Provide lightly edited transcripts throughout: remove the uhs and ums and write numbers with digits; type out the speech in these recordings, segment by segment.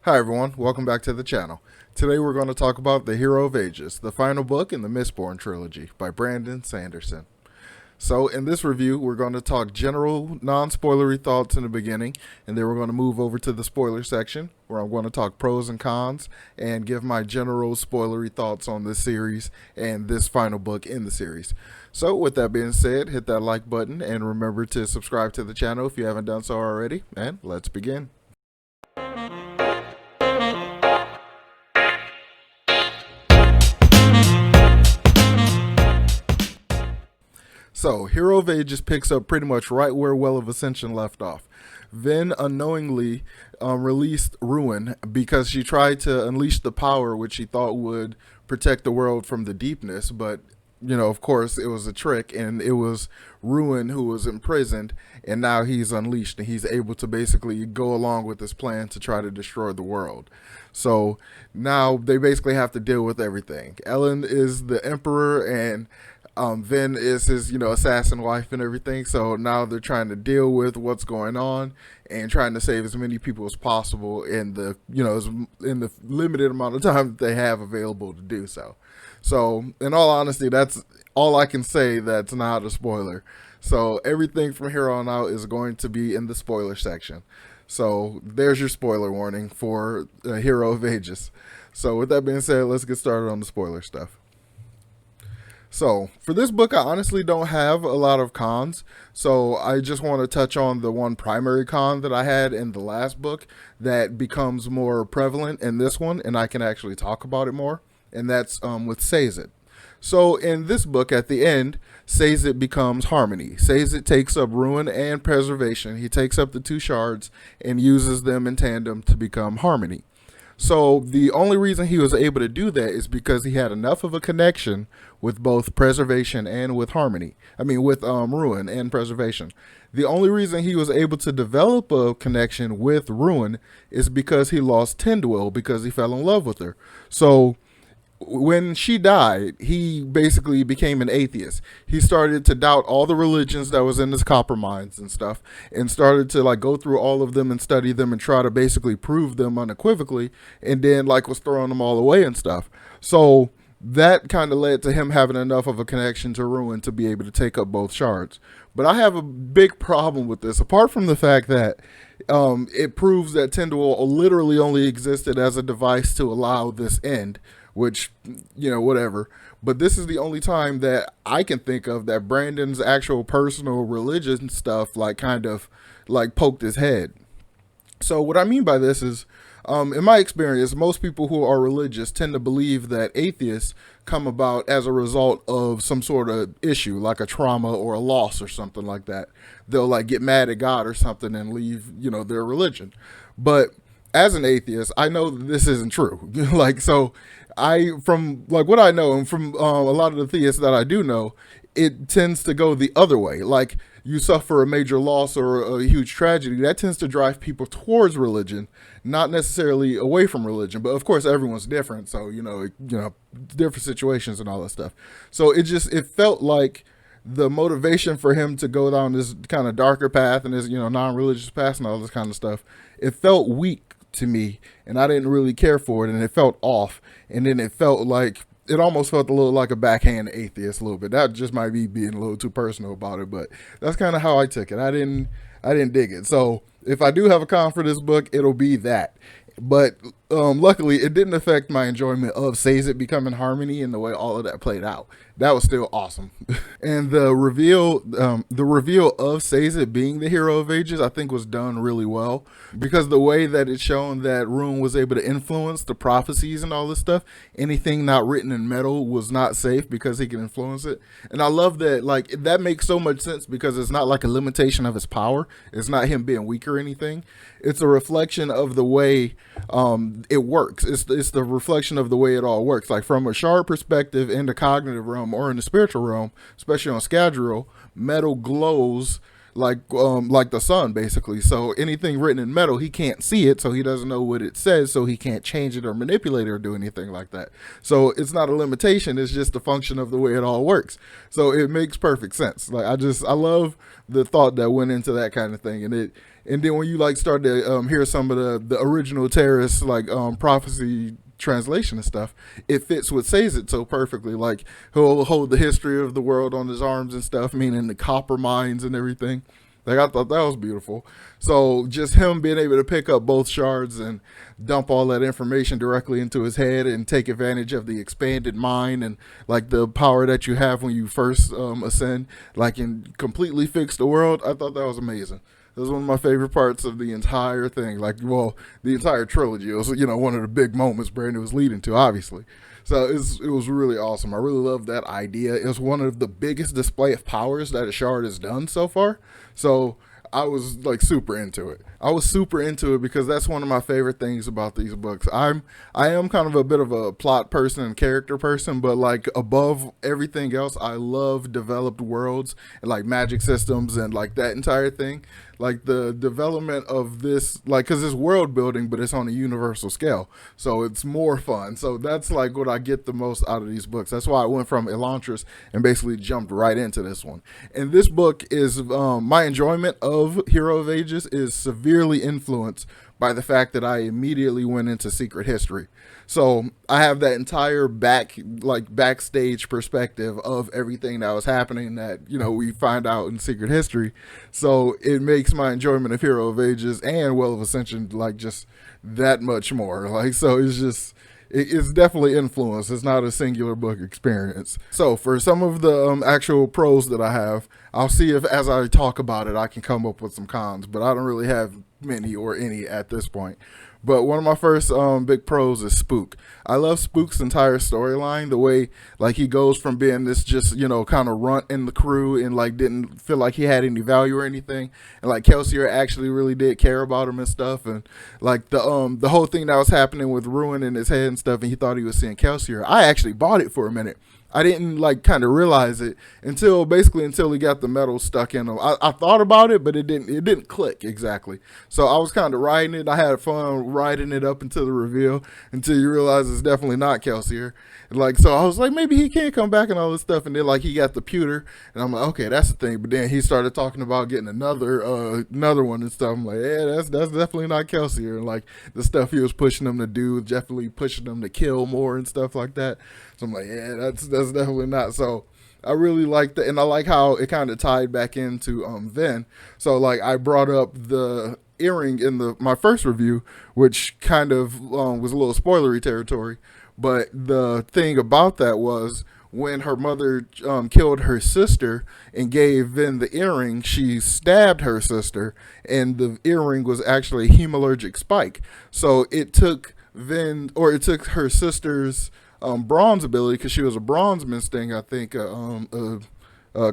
Hi everyone, welcome back to the channel. Today we're going to talk about The Hero of Ages, the final book in the Mistborn trilogy by Brandon Sanderson. So in this review, we're going to talk general, non-spoilery thoughts in the beginning, and then we're going to move over to the spoiler section, where I'm going to talk pros and cons, and give my general spoilery thoughts on this series and this final book in the series. So with that being said, hit that like button, and remember to subscribe to the channel if you haven't done so already, and let's begin. So, Hero of Ages picks up pretty much right where Well of Ascension left off. Vin unknowingly released Ruin because she tried to unleash the power which she thought would protect the world from the deepness, but of course, it was a trick, and it was Ruin who was imprisoned, and now he's unleashed, and he's able to basically go along with this plan to try to destroy the world. So now they basically have to deal with everything. Ellen is the emperor, and Vin is his, assassin wife and everything. So now they're trying to deal with what's going on and trying to save as many people as possible in the, in the limited amount of time that they have available to do so. So, in all honesty, that's all I can say that's not a spoiler. So, everything from here on out is going to be in the spoiler section. So, there's your spoiler warning for Hero of Ages. So, with that being said, let's get started on the spoiler stuff. So, for this book, I honestly don't have a lot of cons. So, I just want to touch on the one primary con that I had in the last book that becomes more prevalent in this one, and I can actually talk about it more. And that's with Sazed. So in this book, at the end, Sazed becomes Harmony. Sazed takes up Ruin and Preservation. He takes up the two shards and uses them in tandem to become Harmony. So the only reason he was able to do that is because he had enough of a connection with both Preservation and with Harmony. With Ruin and Preservation. The only reason he was able to develop a connection with Ruin is because he lost Tindwyl because he fell in love with her. So when she died, he basically became an atheist. He started to doubt all the religions that was in his copper mines and stuff, and started to go through all of them and study them and try to basically prove them unequivocally, and then was throwing them all away and stuff. So that kind of led to him having enough of a connection to Ruin to be able to take up both shards. But I have a big problem with this, apart from the fact that it proves that Tindwyl literally only existed as a device to allow this end, which, whatever. But this is the only time that I can think of that Brandon's actual personal religion stuff poked his head. So what I mean by this is, in my experience, most people who are religious tend to believe that atheists come about as a result of some sort of issue, like a trauma or a loss or something like that. They'll get mad at God or something and leave, their religion. But as an atheist, I know that this isn't true. From what I know, and from a lot of the theists that I do know, it tends to go the other way. Like, you suffer a major loss or a huge tragedy, that tends to drive people towards religion, not necessarily away from religion. But of course, everyone's different, so different situations and all that stuff. So it felt like the motivation for him to go down this kind of darker path and this non-religious path and all this kind of stuff, it felt weak to me, and I didn't really care for it, and it felt off, and then it almost felt a little like a backhand atheist a little bit. That just might be being a little too personal about it, but that's kind of how I took it. I didn't dig it. So if I do have a con for this book, it'll be that. But luckily, it didn't affect my enjoyment of Sazed becoming Harmony and the way all of that played out. That was still awesome. And the reveal of Sazed being the Hero of Ages, I think was done really well, because the way that it's shown that Ruin was able to influence the prophecies and all this stuff, anything not written in metal was not safe because he can influence it. And I love that, that makes so much sense, because it's not like a limitation of his power. It's not him being weak or anything. It's a reflection of the way it works. It's the reflection of the way it all works. Like, from a shard perspective in the cognitive realm or in the spiritual realm, especially on Scadrial, metal glows like the sun basically. So anything written in metal, he can't see it, so he doesn't know what it says, so he can't change it or manipulate it or do anything like that. So it's not a limitation, it's just a function of the way it all works. So it makes perfect sense. Like I love the thought that went into that kind of thing. And then when you like start to hear some of the original terrorist like prophecy translation and stuff, it fits with Sazed so perfectly. Like he'll hold the history of the world on his arms and stuff, meaning the copper mines and everything. Like I thought that was beautiful. So just him being able to pick up both shards and dump all that information directly into his head and take advantage of the expanded mind and like the power that you have when you first ascend, like and completely fix the world. I thought that was amazing. It was one of my favorite parts of the entire thing. Like, well, the entire trilogy. It was, one of the big moments Brandon was leading to, obviously. So it was really awesome. I really love that idea. It was one of the biggest display of powers that a shard has done so far. So I was like super into it. I was super into it because that's one of my favorite things about these books. I am kind of a bit of a plot person and character person, but like above everything else, I love developed worlds and like magic systems and like that entire thing. Like the development of this, like, because it's world building, but it's on a universal scale, so it's more fun. So that's like what I get the most out of these books. That's why I went from Elantris and basically jumped right into this one. And this book is my enjoyment of Hero of Ages is severely influenced by the fact that I immediately went into Secret History. So I have that entire backstage perspective of everything that was happening that, we find out in Secret History. So it makes my enjoyment of Hero of Ages and Well of Ascension like just that much more. Like, so it's definitely influenced. It's not a singular book experience. So for some of the actual pros that I have, I'll see if as I talk about it, I can come up with some cons, but I don't really have many or any at this point. But one of my first big pros is Spook. I love Spook's entire storyline, the way like he goes from being this just, kind of runt in the crew and like didn't feel like he had any value or anything. And like Kelsier actually really did care about him and stuff. And like the whole thing that was happening with Ruin in his head and stuff, and he thought he was seeing Kelsier. I actually bought it for a minute. I didn't like kind of realize it until he got the metal stuck in him. I thought about it, but it didn't click exactly. So I was kind of riding it. I had fun riding it up until the reveal, until you realize it's definitely not Kelsier. And like, so I was like, maybe he can't come back and all this stuff. And then like he got the pewter, and I'm like, okay, that's the thing. But then he started talking about getting another one and stuff. I'm like, yeah, that's definitely not Kelsier. And like the stuff he was pushing them to do, definitely pushing them to kill more and stuff like that. So I'm like, yeah, that's definitely not. So I really like that, and I like how it kind of tied back into Vin. So like I brought up the earring in my first review, which kind of was a little spoilery territory. But the thing about that was when her mother killed her sister and gave Vin the earring, she stabbed her sister, and the earring was actually a hemalurgic spike. So it took her sister's bronze ability, because she was a bronze misting, I think, a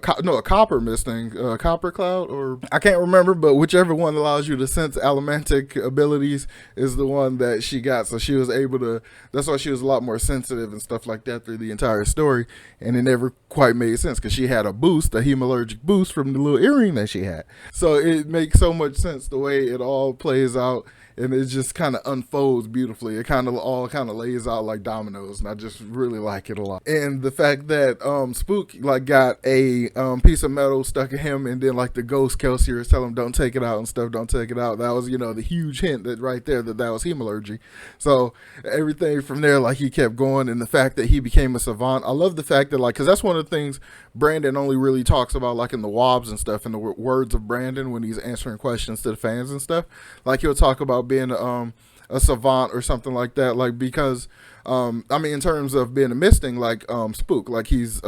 copper misting, copper cloud, or I can't remember, but whichever one allows you to sense allomantic abilities is the one that she got. So she was able to, that's why she was a lot more sensitive and stuff like that through the entire story, and it never quite made sense because she had a hemalurgic boost from the little earring that she had. So it makes so much sense the way it all plays out. And it just kind of unfolds beautifully. It all lays out like dominoes, and I just really like it a lot. And the fact that Spook like got a piece of metal stuck in him, and then like the ghost Kelsier is telling him don't take it out and stuff, don't take it out. That was the huge hint that right there that was hemalurgy. So everything from there, like he kept going, and the fact that he became a savant. I love the fact that because that's one of the things Brandon only really talks about like in the WOBs and stuff, in the words of Brandon when he's answering questions to the fans and stuff. Like he'll talk about being a savant or something like that, like because in terms of being a misting, like Spook, like he's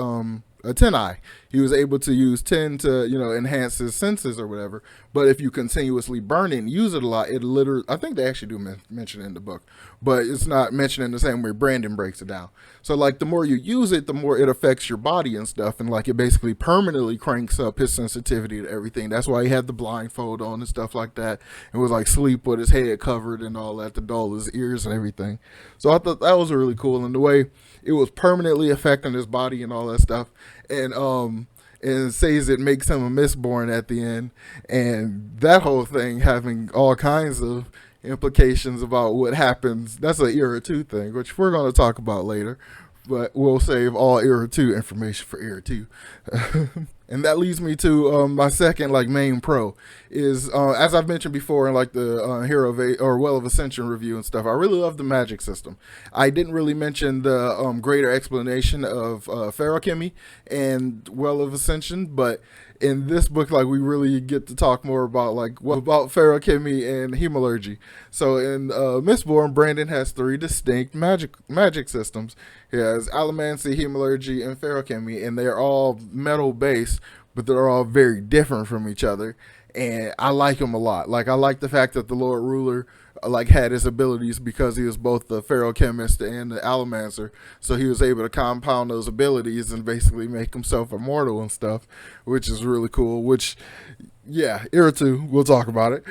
a 10-eye. He was able to use 10 to enhance his senses or whatever. But if you continuously burn it and use it a lot, it literally, I think they actually do mention it in the book, but it's not mentioned in the same way Brandon breaks it down. So like the more you use it, the more it affects your body and stuff, and like it basically permanently cranks up his sensitivity to everything. That's why he had the blindfold on and stuff like that, and was like sleep with his head covered and all that to dull his ears and everything. So I thought that was really cool, and the way it was permanently affecting his body and all that stuff. And and Sazed makes him a Mistborn at the end, and that whole thing having all kinds of implications about what happens. That's an Era 2 thing, which we're going to talk about later, but we'll save all Era 2 information for Era 2. And that leads me to my second like main pro is as I've mentioned before in like the Hero of or Well of Ascension review and stuff. I really love the magic system. I didn't really mention the greater explanation of ferrochemy and Well of Ascension, but in this book, like we really get to talk more about like what about ferrochemy and hemalurgy. So in Mistborn, Brandon has 3 distinct magic systems. He has allomancy, hemalurgy, and ferrochemy, and they're all metal based, but they're all very different from each other. And I like them a lot. Like I like the fact that the Lord Ruler like had his abilities because he was both the ferrochemist and the allomancer, so he was able to compound those abilities and basically make himself immortal and stuff, which is really cool. Which, yeah, Era 2, we'll talk about it.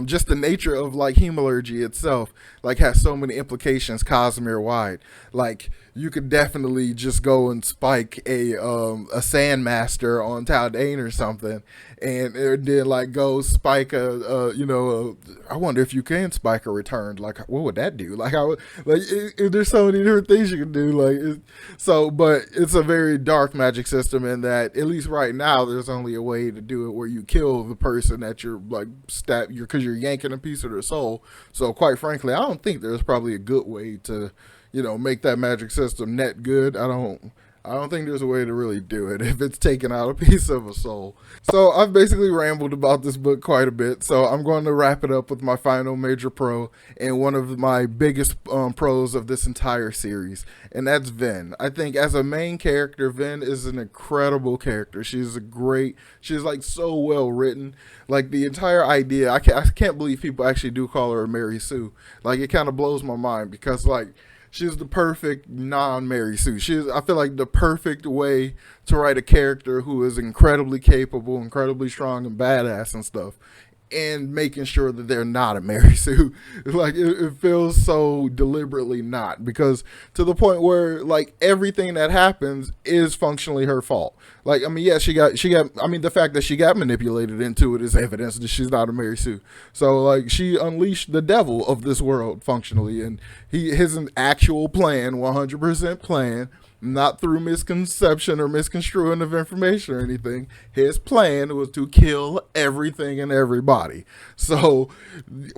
Just the nature of like hemalurgy itself like has so many implications Cosmere wide. Like you could definitely just go and spike a Sandmaster on Taldane or something, and then like go spike I wonder if you can spike a Returned. Like what would that do? Like there's so many different things you can do. Like but it's a very dark magic system in that at least right now there's only a way to do it where you kill the person that you're like because you're yanking a piece of their soul. So quite frankly, I don't think there's probably a good way to make that magic system net good. I don't think there's a way to really do it if it's taking out a piece of a soul. So I've basically rambled about this book quite a bit. So I'm going to wrap it up with my final major pro and one of my biggest pros of this entire series. And that's Ven. I think as a main character, Ven is an incredible character. She's like so well written. Like the entire idea, I can't believe people actually do call her a Mary Sue. Like it kind of blows my mind because like, she's the perfect non-Mary Sue. I feel like the perfect way to write a character who is incredibly capable, incredibly strong, and badass and stuff, and making sure that they're not a Mary Sue. Like it feels so deliberately not, because to the point where like everything that happens is functionally her fault. Like I mean, yeah, the fact that she got manipulated into it is evidence that she's not a Mary Sue. So like she unleashed the devil of this world functionally, and his actual plan, 100% plan, not through misconception or misconstruing of information or anything. His plan was to kill everything and everybody. So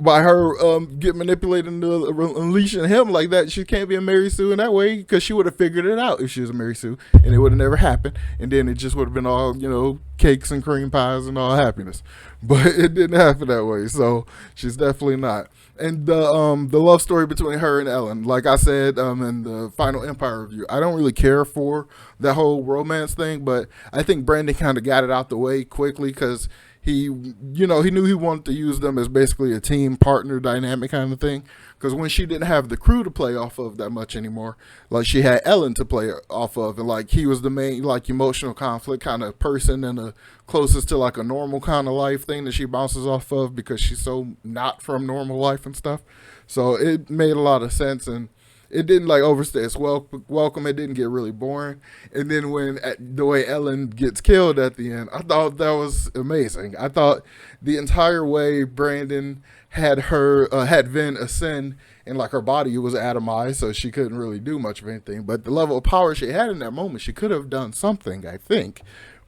by her get manipulated into unleashing him like that, she can't be a Mary Sue in that way, because she would have figured it out if she was a Mary Sue, and it would have never happened, and then it just would have been all cakes and cream pies and all happiness. But it didn't happen that way, so she's definitely not. And the love story between her and Ellen, like I said in the Final Empire review, I don't really care for that whole romance thing, but I think Brandon kind of got it out the way quickly because he knew he wanted to use them as basically a team partner dynamic kind of thing. Because when she didn't have the crew to play off of that much anymore, like she had Ellen to play off of, and like he was the main like emotional conflict kind of person and the closest to like a normal kind of life thing that she bounces off of, because she's so not from normal life and stuff. So it made a lot of sense, and it didn't like overstay its welcome. It didn't get really boring. And then when the way Ellen gets killed at the end, I thought that was amazing. I thought the entire way Brandon had Ven ascend, and like her body was atomized, so she couldn't really do much of anything. But the level of power she had in that moment, she could have done something, I think.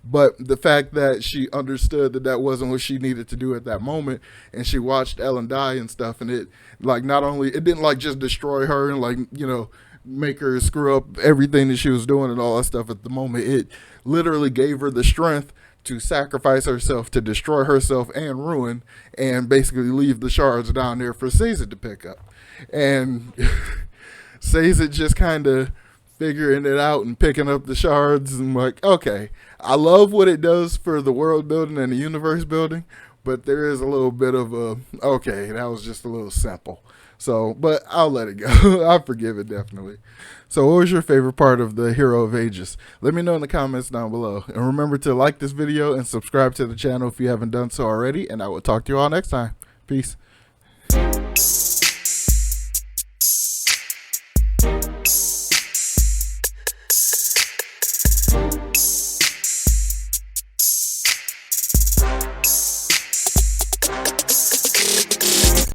But the fact that she understood that that wasn't what she needed to do at that moment, and she watched Ellen die and stuff, and it like it didn't like just destroy her and like make her screw up everything that she was doing and all that stuff at the moment. It literally gave her the strength to sacrifice herself, to destroy herself and ruin, and basically leave the shards down there for Sazed to pick up. And Sazed just kind of figuring it out and picking up the shards, and like, okay, I love what it does for the world building and the universe building, but there is a little bit of okay, that was just a little simple. So, but I'll let it go. I'll forgive it, definitely. So what was your favorite part of the Hero of Ages? Let me know in the comments down below. And remember to like this video and subscribe to the channel if you haven't done so already. And I will talk to you all next time. Peace.